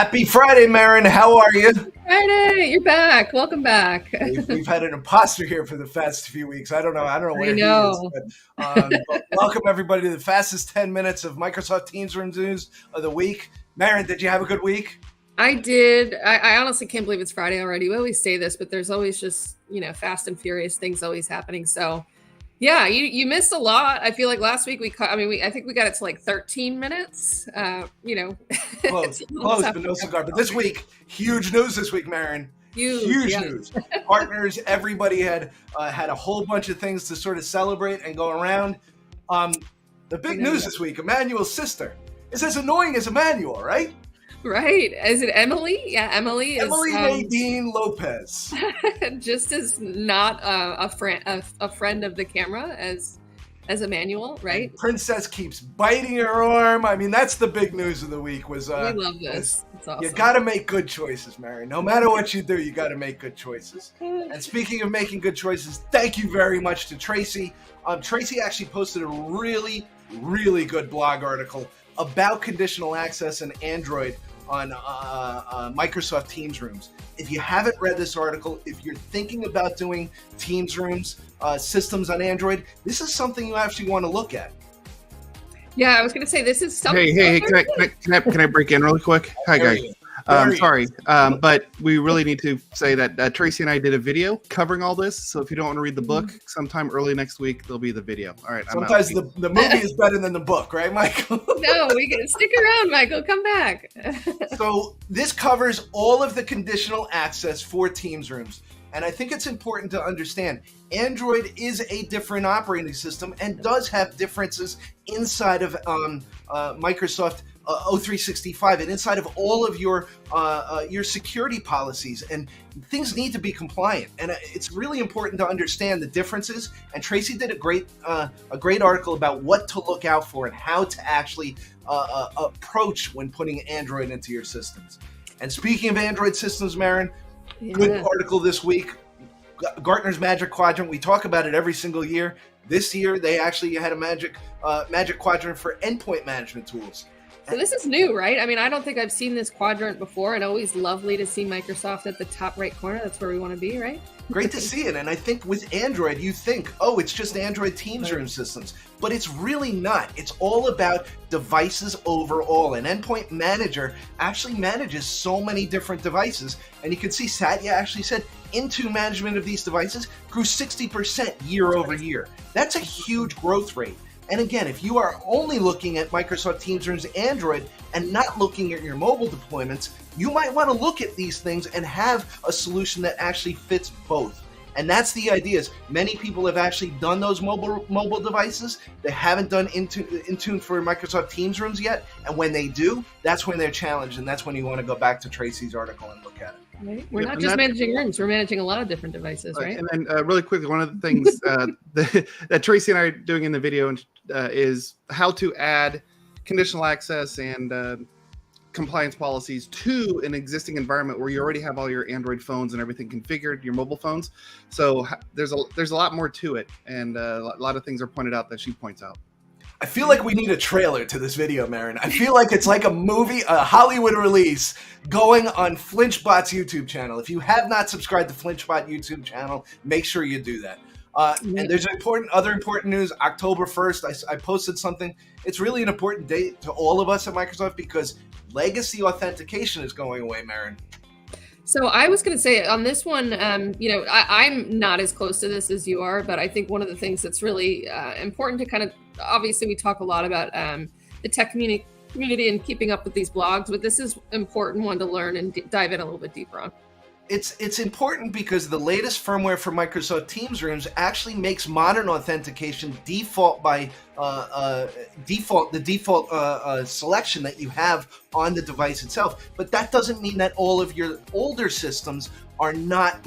Happy Friday, Marin. How are you? Friday, you're back. Welcome back. We've had an imposter here for the past few weeks. I don't know where he is. But welcome everybody to the fastest 10 minutes of Microsoft Teams Rooms news of the week. Marin, did you have a good week? I did. I honestly can't believe it's Friday already. We always say this, but there's always just, fast and furious things always happening. So yeah, you missed a lot. I feel like last week I think we got it to like 13 minutes. Close, but no cigar. But this week, huge news this week, Marin. Huge news. Partners, everybody had a whole bunch of things to sort of celebrate and go around. The big news this week, Emmanuel's sister is as annoying as Emmanuel, right? Right. Is it Emily? Yeah, Emily is. Emily Nadine Lopez. Just as not a friend of the camera as Emmanuel, right? And Princess keeps biting her arm. I mean, that's the big news of the week. We love this. It's awesome. You got to make good choices, Mary. No matter what you do, you got to make good choices. And speaking of making good choices, thank you very much to Tracy. Tracy actually posted a really, really good blog article about conditional access and Android on Microsoft Teams Rooms. If you haven't read this article, if you're thinking about doing Teams Rooms systems on Android, this is something you actually want to look at. Yeah, I was going to say this is something. Hey, can I break in really quick? Hi, guys. Sorry, but we really need to say that Tracy and I did a video covering all this. So if you don't want to read the book, sometime early next week, there'll be the video. All right. Sometimes the movie is better than the book, right, Michael? No, we can stick around, Michael. Come back. So this covers all of the conditional access for Teams Rooms. And I think it's important to understand Android is a different operating system and does have differences inside of Microsoft O365 and inside of all of your security policies, and things need to be compliant. And it's really important to understand the differences. And Tracy did a great article about what to look out for and how to actually approach when putting Android into your systems. And speaking of Android systems, Marin, good article this week. Gartner's Magic Quadrant. We talk about it every single year. This year, they actually had a Magic Quadrant for endpoint management tools. So this is new, right? I mean, I don't think I've seen this quadrant before, and always lovely to see Microsoft at the top right corner. That's where we want to be, right? Great to see it. And I think with Android, you think, oh, it's just Android Teams Room systems. But it's really not. It's all about devices overall. And Endpoint Manager actually manages so many different devices. And you can see Satya actually said Intune management of these devices grew 60% year over year. That's a huge growth rate. And again, if you are only looking at Microsoft Teams Rooms Android and not looking at your mobile deployments, you might want to look at these things and have a solution that actually fits both. And that's the idea. Is many people have actually done those mobile devices. They haven't done Intune for Microsoft Teams Rooms yet. And when they do, that's when they're challenged. And that's when you want to go back to Tracy's article and look at it. Right. We're not just managing rooms. We're managing a lot of different devices, right? And then really quickly, one of the things that Tracy and I are doing in the video is how to add conditional access and compliance policies to an existing environment where you already have all your Android phones and everything configured, your mobile phones. So there's a lot more to it, and a lot of things are pointed out that she points out. I feel like we need a trailer to this video, Marin. I feel like it's like a movie, a Hollywood release going on Flinchbot's YouTube channel. If you have not subscribed to Flinchbot YouTube channel, make sure you do that. And there's other important news. October 1st, I posted something. It's really an important date to all of us at Microsoft because legacy authentication is going away, Marin. So I was going to say on this one, I'm not as close to this as you are, but I think one of the things that's really important to kind of, obviously we talk a lot about the tech community and keeping up with these blogs, but this is an important one to learn and dive in a little bit deeper on. It's important because the latest firmware for Microsoft Teams Rooms actually makes modern authentication default by default selection that you have on the device itself. But that doesn't mean that all of your older systems are not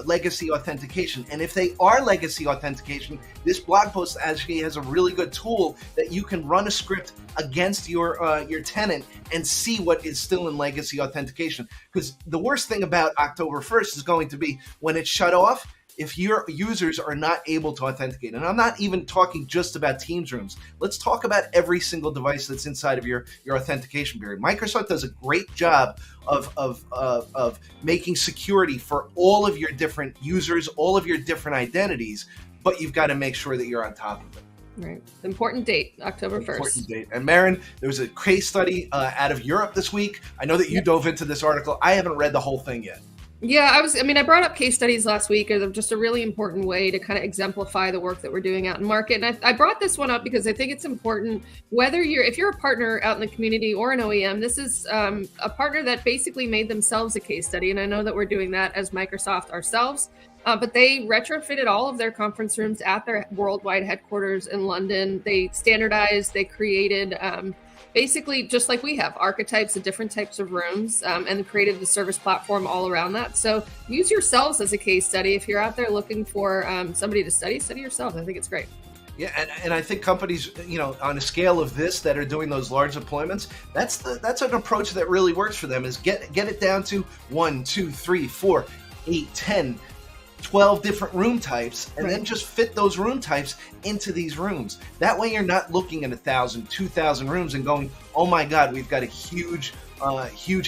legacy authentication. And if they are legacy authentication, this blog post actually has a really good tool that you can run a script against your tenant and see what is still in legacy authentication. Because the worst thing about October 1st is going to be when it's shut off, if your users are not able to authenticate. And I'm not even talking just about Teams rooms. Let's talk about every single device that's inside of your authentication period. Microsoft does a great job of making security for all of your different users, all of your different identities, but you've got to make sure that you're on top of it. Right. Important date, October 1st. Important date. And Maren, there was a case study out of Europe this week. I know that you dove into this article. I haven't read the whole thing yet. Yeah, I brought up case studies last week as just a really important way to kind of exemplify the work that we're doing out in market. And I brought this one up because I think it's important, if you're a partner out in the community or an OEM, this is a partner that basically made themselves a case study. And I know that we're doing that as Microsoft ourselves, but they retrofitted all of their conference rooms at their worldwide headquarters in London. They standardized, they created basically, just like we have archetypes of different types of rooms, and created the service platform all around that. So use yourselves as a case study. If you're out there looking for somebody to study yourself. I think it's great. Yeah, and I think companies, on a scale of this that are doing those large deployments, that's an approach that really works for them, is get it down to 1, 2, 3, 4, 8, 10, 12 different room types, and then just fit those room types into these rooms. That way you're not looking at 1,000, 2,000 rooms and going, oh my God, we've got a huge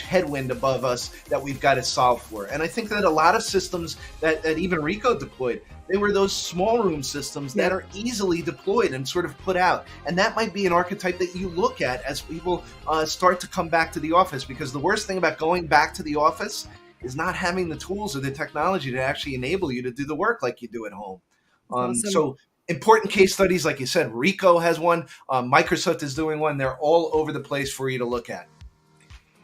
headwind above us that we've got to solve for. And I think that a lot of systems that even Rico deployed, they were those small room systems that are easily deployed and sort of put out. And that might be an archetype that you look at as people start to come back to the office, because the worst thing about going back to the office is not having the tools or the technology to actually enable you to do the work like you do at home. Awesome. So important case studies, like you said, Rico has one, Microsoft is doing one. They're all over the place for you to look at.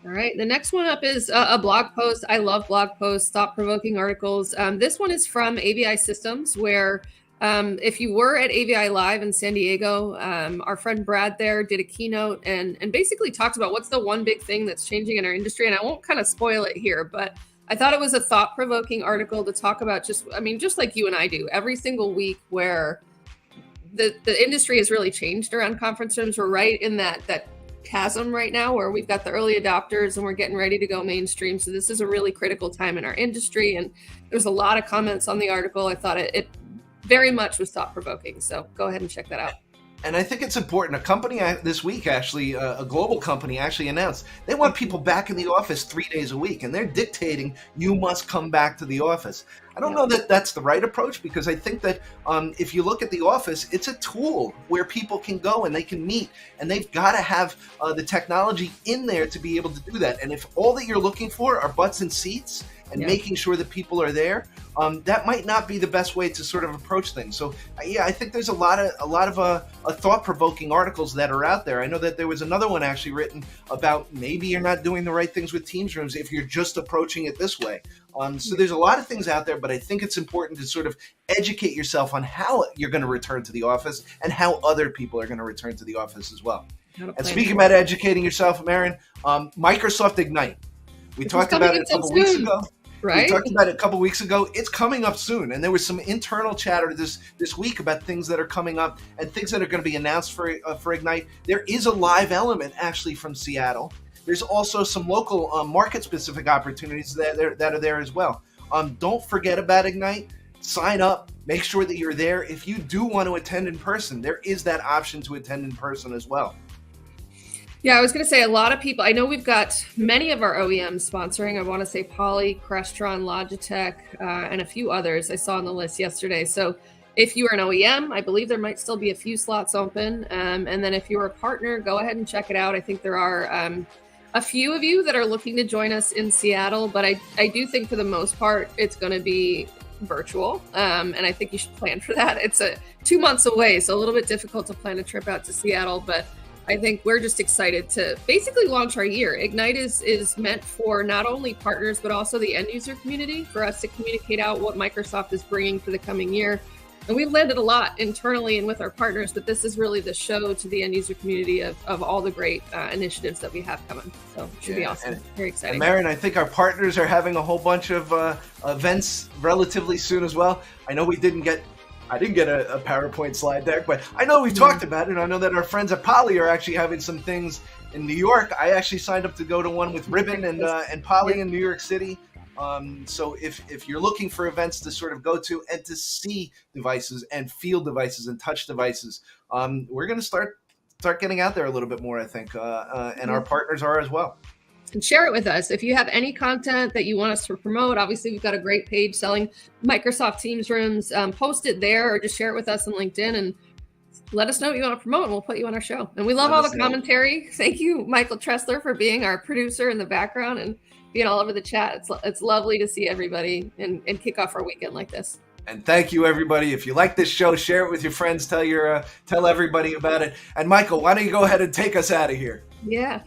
All right. The next one up is a blog post. I love blog posts, thought-provoking articles. This one is from AVI Systems, where if you were at AVI Live in San Diego, our friend Brad there did a keynote and basically talked about what's the one big thing that's changing in our industry. And I won't kind of spoil it here, but I thought it was a thought-provoking article to talk about just like you and I do every single week, where the industry has really changed around conference rooms. We're right in that chasm right now where we've got the early adopters and we're getting ready to go mainstream. So this is a really critical time in our industry. And there's a lot of comments on the article. I thought it very much was thought-provoking. So go ahead and check that out. And I think it's important. A company this week, actually, a global company actually announced they want people back in the office 3 days a week, and they're dictating you must come back to the office. I don't know that that's the right approach, because I think that if you look at the office, it's a tool where people can go and they can meet, and they've got to have the technology in there to be able to do that. And if all that you're looking for are butts and seats and making sure that people are there, that might not be the best way to sort of approach things. So I think there's a lot of thought-provoking articles that are out there. I know that there was another one actually written about maybe you're not doing the right things with Teams rooms if you're just approaching it this way. So there's a lot of things out there, but I think it's important to sort of educate yourself on how you're going to return to the office and how other people are going to return to the office as well. And speaking about educating yourself, Maren, Microsoft Ignite. We talked about it a couple weeks ago. Right. We talked about it a couple weeks ago. It's coming up soon, and there was some internal chatter this week about things that are coming up and things that are going to be announced for Ignite. There is a live element actually from Seattle. There's also some local market-specific opportunities that are there as well. Don't forget about Ignite. Sign up. Make sure that you're there. If you do want to attend in person, there is that option to attend in person as well. Yeah, I was going to say a lot of people, I know we've got many of our OEMs sponsoring. I want to say Poly, Crestron, Logitech, and a few others I saw on the list yesterday. So if you are an OEM, I believe there might still be a few slots open. And then if you're a partner, go ahead and check it out. I think there are a few of you that are looking to join us in Seattle, but I do think for the most part, it's going to be virtual. And I think you should plan for that. It's 2 months away, so a little bit difficult to plan a trip out to Seattle, but I think we're just excited to basically launch our year. Ignite is meant for not only partners, but also the end user community, for us to communicate out what Microsoft is bringing for the coming year. And we've landed a lot internally and with our partners, but this is really the show to the end user community of all the great initiatives that we have coming. So it should be awesome. Very exciting. And Maren, I think our partners are having a whole bunch of events relatively soon as well. I know I didn't get a PowerPoint slide deck, but I know we've talked about it. And I know that our friends at Poly are actually having some things in New York. I actually signed up to go to one with Ribbon and Poly in New York City. So if you're looking for events to sort of go to and to see devices and feel devices and touch devices, we're going to start getting out there a little bit more, I think, and our partners are as well. And share it with us. If you have any content that you want us to promote, obviously we've got a great page selling Microsoft Teams rooms. Post it there or just share it with us on LinkedIn and let us know what you want to promote and we'll put you on our show. And we love all the commentary. Thank you, Michael Tressler, for being our producer in the background and being all over the chat. It's lovely to see everybody and kick off our weekend like this. And thank you, everybody. If you like this show, share it with your friends. Tell everybody about it. And Michael, why don't you go ahead and take us out of here? Yeah.